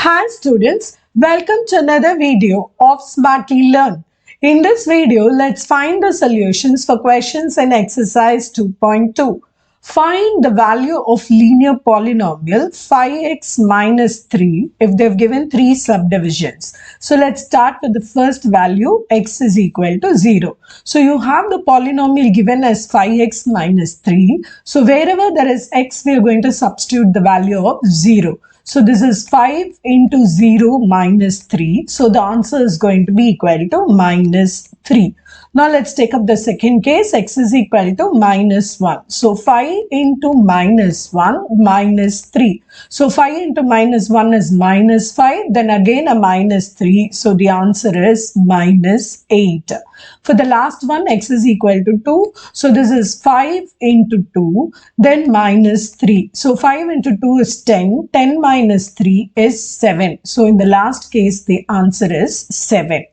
Hi students, welcome to another video of Smartly Learn. In this video, let's find the solutions for questions in exercise 2.2. Find the value of linear polynomial 5x minus 3 if they've given 3 subdivisions. So let's start with the first value, x is equal to 0. So you have the polynomial given as 5x minus 3. So wherever there is x, we are going to substitute the value of 0. So this is 5 into 0 minus 3. So the answer is going to be equal to minus 3. Now let's take up the second case. X is equal to minus 1. So 5 into minus 1 minus 3. So 5 into minus 1 is minus 5. Then again a minus 3. So the answer is minus 8. For the last one, x is equal to 2. So this is 5 into 2, then minus 3. So 5 into 2 is 10. 10 minus 3 is 7. So in the last case, the answer is 7.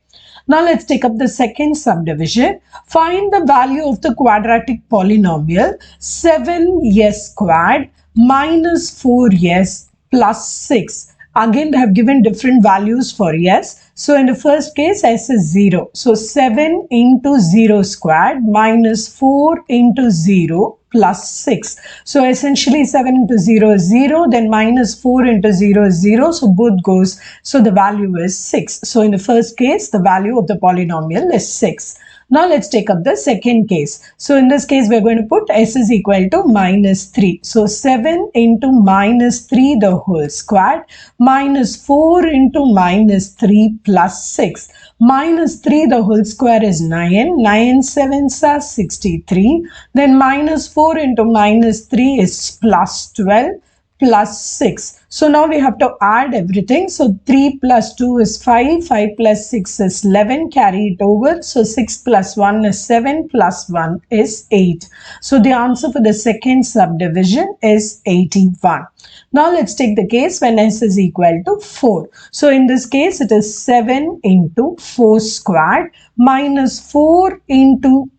Now let's take up the second subdivision. Find the value of the quadratic polynomial 7s squared minus 4s plus 6. Again, they have given different values for s. So in the first case, s is 0. So 7 into 0 squared minus 4 into 0 plus 6. So essentially 7 into 0 is 0, then minus 4 into 0 is 0. So both goes. So the value is 6. So in the first case, the value of the polynomial is 6. Now let's take up the second case. So in this case, we're going to put s is equal to minus 3. So 7 into minus 3 the whole squared minus 4 into minus 3 plus 6. Minus 3 the whole square is 9. 9 sevens are 63. Then minus 4 into minus 3 is plus 12 plus 6. So now we have to add everything. So 3 plus 2 is 5. 5 plus 6 is 11. Carry it over. So 6 plus 1 is 7 plus 1 is 8. So the answer for the second subdivision is 81. Now let's take the case when s is equal to 4. So in this case, it is 7 into 4 squared minus 4 into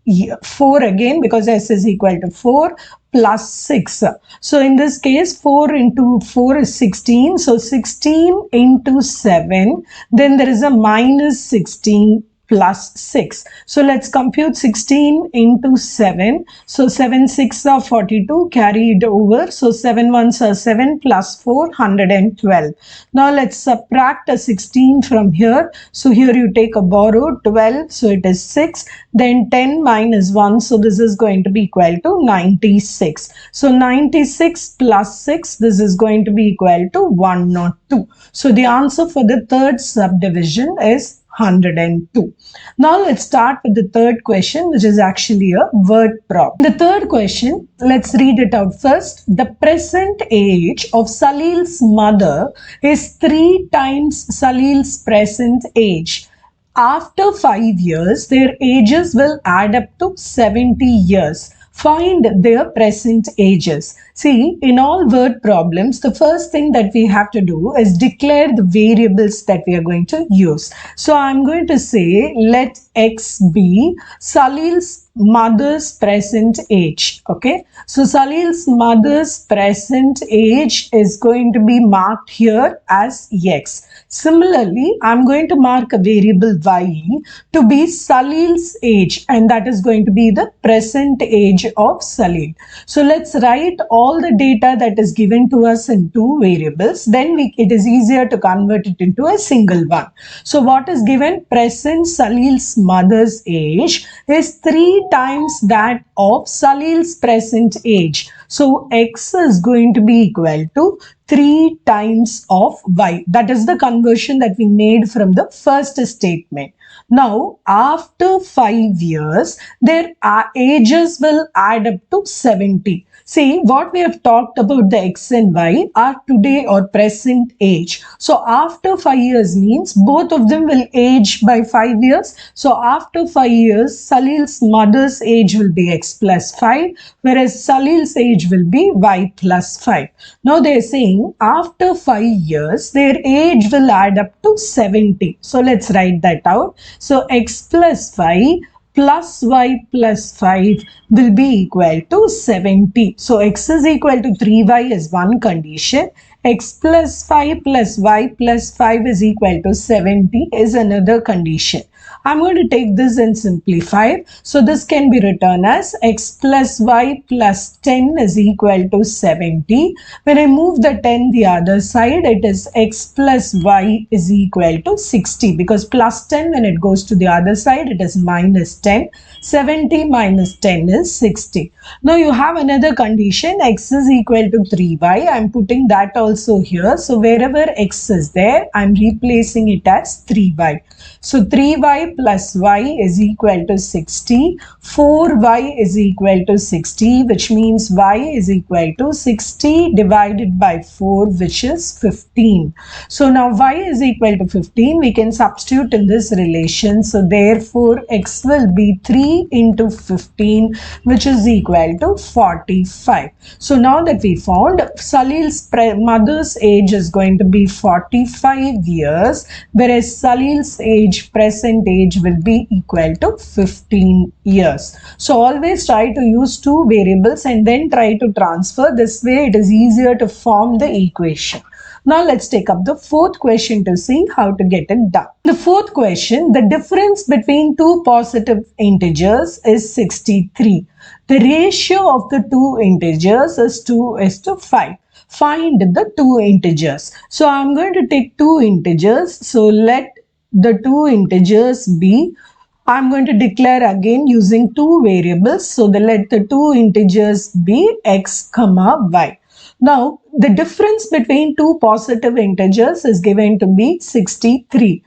4 again because s is equal to 4 plus 6. So in this case, 4 into 4 is 16. So 16 into 7. Then there is a minus 16 plus 6. So let's compute 16 into 7. So 7 6 are 42, carried over. So 7 1s are 7 plus 4, 112. Now let's subtract a 16 from here. So here you take a borrowed 12. So it is 6. Then 10 minus 1. So this is going to be equal to 96. So 96 plus 6. This is going to be equal to 102. So the answer for the third subdivision is 102. Now let's start with the third question, which is actually a word problem. The third question, let's read it out first. The present age of Salil's mother is 3 times Salil's present age. After 5 years, their ages will add up to 70 years. Find their present ages. See, in all word problems, the first thing that we have to do is declare the variables that we are going to use. So I'm going to say, let x be Salil's mother's present age. Okay, so Salil's mother's present age is going to be marked here as x. Similarly, I'm going to mark a variable y to be Salil's age, and that is going to be the present age of Salil. So let's write all the data that is given to us in two variables. Then it is easier to convert it into a single one. So what is given? Present Salil's mother's age is 3 times that of Salil's present age. So x is going to be equal to 3 times of y. That is the conversion that we made from the first statement. Now, after 5 years, their ages will add up to 70. See, what we have talked about the x and y are today or present age. So, after 5 years means both of them will age by 5 years. So, after 5 years, Salil's mother's age will be x plus 5, whereas Salil's age will be y plus 5. Now, they are saying after 5 years, their age will add up to 70. So, let's write that out. So, x plus y plus y plus 5 will be equal to 70. So, x is equal to 3y is one condition. x plus 5 plus y plus 5 is equal to 70 is another condition. I'm going to take this and simplify. So this can be written as x plus y plus 10 is equal to 70. When I move the 10 the other side, it is x plus y is equal to 60, because plus 10 when it goes to the other side, it is minus 10. 70 minus 10 is 60. Now you have another condition, x is equal to 3y. I'm putting that also here. So wherever x is there, I'm replacing it as 3y. So 3y plus y is equal to 60. 4y is equal to 60, which means y is equal to 60 divided by 4, which is 15. So now y is equal to 15. We can substitute in this relation. So therefore x will be 3 into 15, which is equal to 45. So now that we found Salil's mother's age is going to be 45 years, whereas Salil's present age will be equal to 15 years. So always try to use two variables and then try to transfer. This way it is easier to form the equation. Now let's take up the fourth question to see how to get it done. The fourth question, the difference between two positive integers is 63. The ratio of the two integers is 2:5. Find the two integers. So I'm going to take two integers. So let the two integers be, I'm going to declare again using two variables. So let the two integers be x comma y. Now the difference between two positive integers is given to be 63.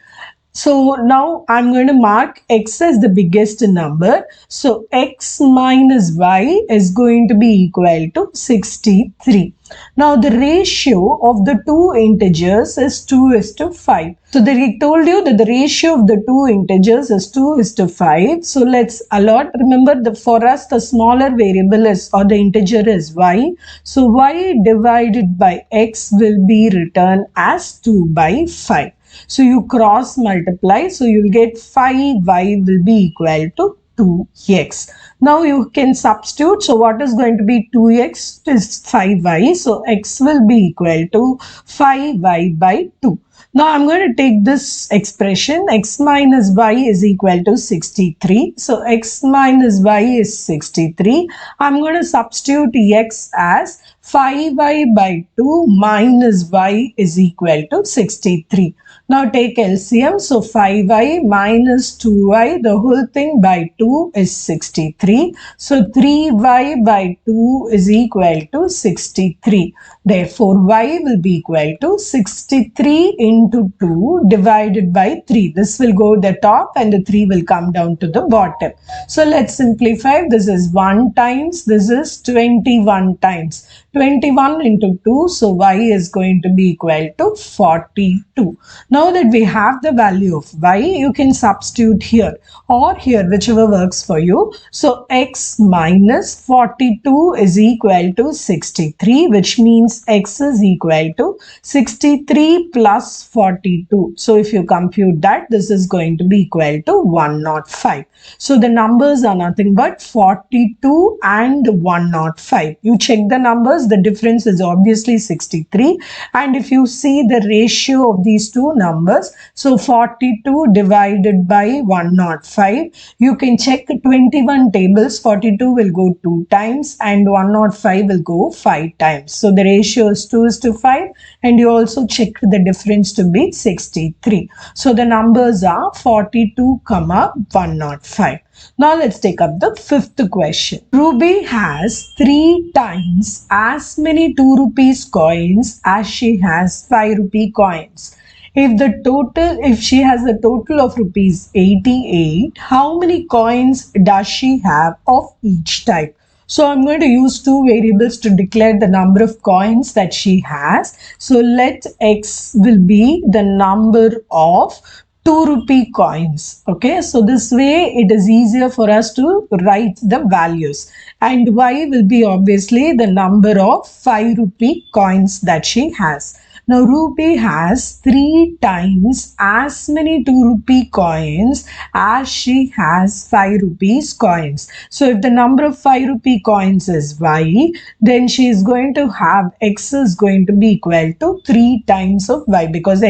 So now I'm going to mark x as the biggest number. So x minus y is going to be equal to 63. Now the ratio of the two integers is 2:5. So they told you that the ratio of the two integers is 2:5. So let's allot. Remember, for us the smaller variable is, or the integer is y. So y divided by x will be written as 2/5. So you cross multiply, so you'll get 5y will be equal to 2x. Now you can substitute. So what is going to be 2x is 5y. So x will be equal to 5y by 2. Now I'm going to take this expression, x minus y is equal to 63. So x minus y is 63. I'm going to substitute x as 5y by 2 minus y is equal to 63. Now take LCM. So 5y minus 2y, the whole thing by 2 is 63. So 3y by 2 is equal to 63. Therefore, y will be equal to 63 into 2 divided by 3. This will go the top and the 3 will come down to the bottom. So let's simplify. This is 1 times, this is 21 times. 21 into 2, so y is going to be equal to 42. Now that we have the value of y, you can substitute here or here, whichever works for you. So x minus 42 is equal to 63, which means x is equal to 63 plus 42. So if you compute that, this is going to be equal to 105. So the numbers are nothing but 42 and 105. You check the numbers, the difference is obviously 63. And if you see the ratio of these two numbers, so 42 divided by 105, you can check 21 tables. 42 will go 2 times and 105 will go 5 times. So the ratio is 2:5, and you also check the difference to be 63. So the numbers are 42, 105. Now let's take up the fifth question. Ruby has 3 times as many 2 rupees coins as she has 5 rupee coins. If she has a total of rupees 88, how many coins does she have of each type? So I'm going to use two variables to declare the number of coins that she has. So let x will be the number of 2 rupee coins. Okay, so this way it is easier for us to write the values, and y will be obviously the number of 5 rupee coins that she has. Now rupee has 3 times as many 2 rupee coins as she has 5 rupees coins. So if the number of 5 rupee coins is y, then she is going to have x is going to be equal to 3 times of y, because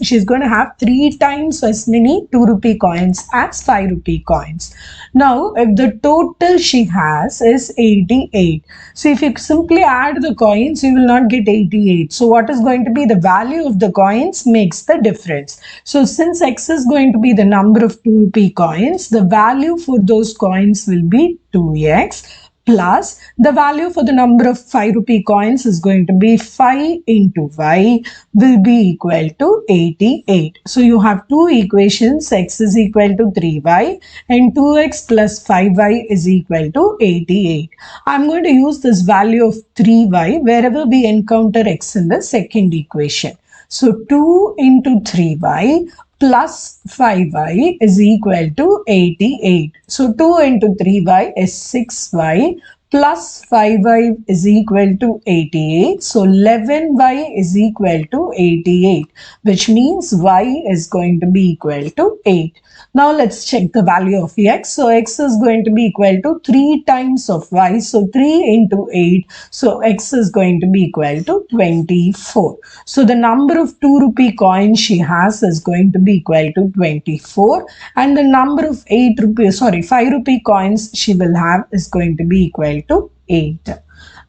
she's going to have 3 times as many 2 rupee coins as 5 rupee coins. Now if the total she has is 88, so if you simply add the coins, you will not get 88. So what is going to be the value of the coins makes the difference. So since x is going to be the number of 2 rupee coins, the value for those coins will be 2x, plus the value for the number of 5 rupee coins is going to be 5 into y will be equal to 88. So you have two equations, x is equal to 3y and 2x plus 5y is equal to 88. I'm going to use this value of 3y wherever we encounter x in the second equation. So 2 into 3y plus 5y is equal to 88. So 2 into 3y is 6y plus 5y is equal to 88. So 11y is equal to 88, which means y is going to be equal to 8. Now let's check the value of x. So x is going to be equal to 3 times of y. So 3 into 8. So x is going to be equal to 24. So the number of 2 rupee coins she has is going to be equal to 24. And the number of 5 rupee coins she will have is going to be equal to 8.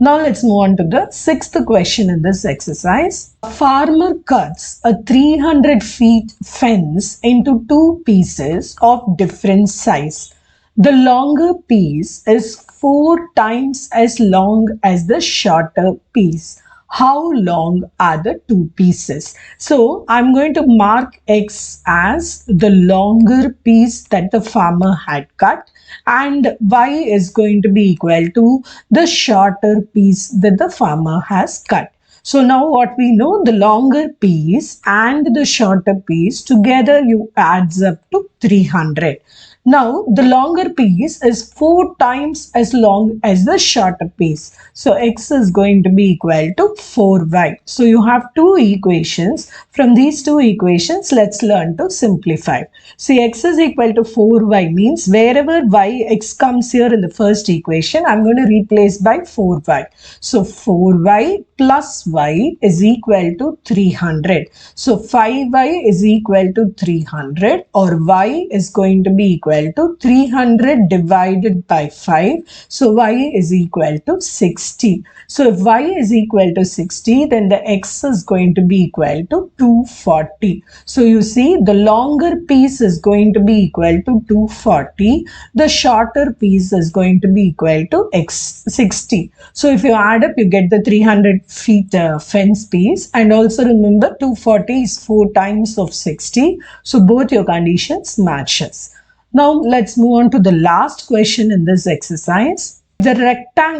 Now let's move on to the sixth question in this exercise. A farmer cuts a 300 feet fence into two pieces of different size. The longer piece is 4 times as long as the shorter piece. How long are the two pieces? So I'm going to mark X as the longer piece that the farmer had cut, and Y is going to be equal to the shorter piece that the farmer has cut. So now what we know, the longer piece and the shorter piece together you adds up to 300. Now the longer piece is 4 times as long as the shorter piece. So x is going to be equal to 4y. So you have two equations. From these two equations, let's learn to simplify. See, x is equal to 4y means wherever x comes here in the first equation, I'm going to replace by 4y. So 4y plus y is equal to 300. So 5y is equal to 300, or y is going to be equal to 300 divided by 5. So y is equal to 60. So if y is equal to 60, then the x is going to be equal to 240. So you see, the longer piece is going to be equal to 240. The shorter piece is going to be equal to 60. So if you add up, you get the 300 feet fence piece, and also remember 240 is 4 times of 60. So both your conditions matches. Now let's move on to the last question in this exercise. The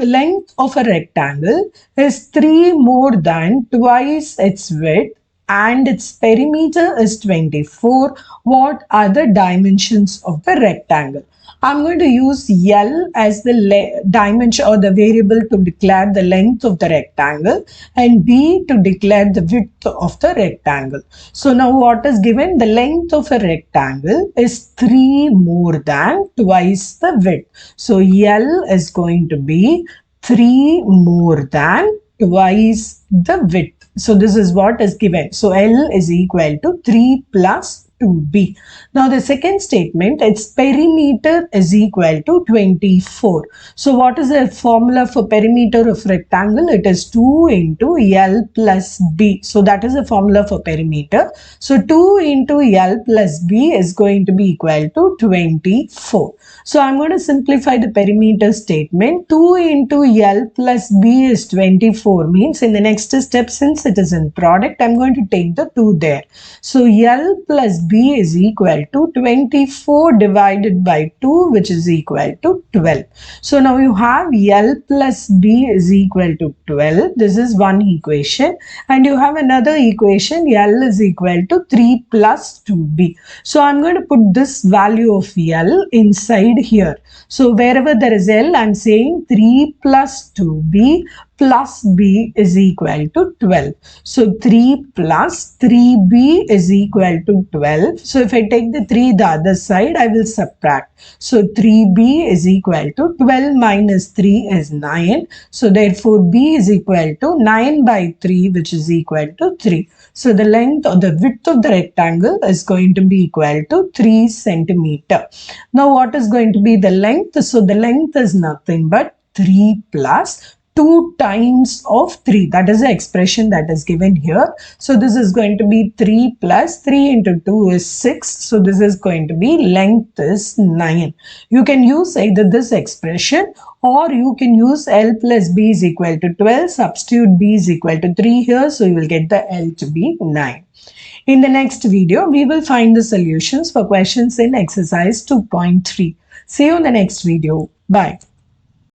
length of a rectangle is 3 more than twice its width and its perimeter is 24. What are the dimensions of the rectangle? I'm going to use L as the dimension or the variable to declare the length of the rectangle, and B to declare the width of the rectangle. So now what is given? The length of a rectangle is 3 more than twice the width. So L is going to be 3 more than twice the width. So this is what is given. So L is equal to 3 plus 2b. Now the second statement, its perimeter is equal to 24. So what is the formula for perimeter of rectangle? It is 2 into L plus b. So that is the formula for perimeter. So 2 into L plus b is going to be equal to 24. So I'm going to simplify the perimeter statement. 2 into L plus b is 24, means in the next step, since it is in product, I'm going to take the 2 there. So L plus b is equal to 24 divided by 2, which is equal to 12. So now you have L plus b is equal to 12. This is one equation. And you have another equation, L is equal to 3 plus 2b. So I'm going to put this value of L inside here. So wherever there is L, I'm saying 3 plus 2b plus b is equal to 12. So 3 plus 3b is equal to 12. So if I take the 3 the other side, I will subtract. So 3b is equal to 12 minus 3 is 9. So therefore b is equal to 9 by 3, which is equal to 3. So the length or the width of the rectangle is going to be equal to 3 centimeter. Now what is going to be the length? So the length is nothing but 3 plus 2 times of 3. That is the expression that is given here. So this is going to be 3 plus 3 into 2 is 6. So this is going to be length is 9. You can use either this expression or you can use L plus B is equal to 12. Substitute B is equal to 3 here. So you will get the L to be 9. In the next video, we will find the solutions for questions in exercise 2.3. See you in the next video. Bye.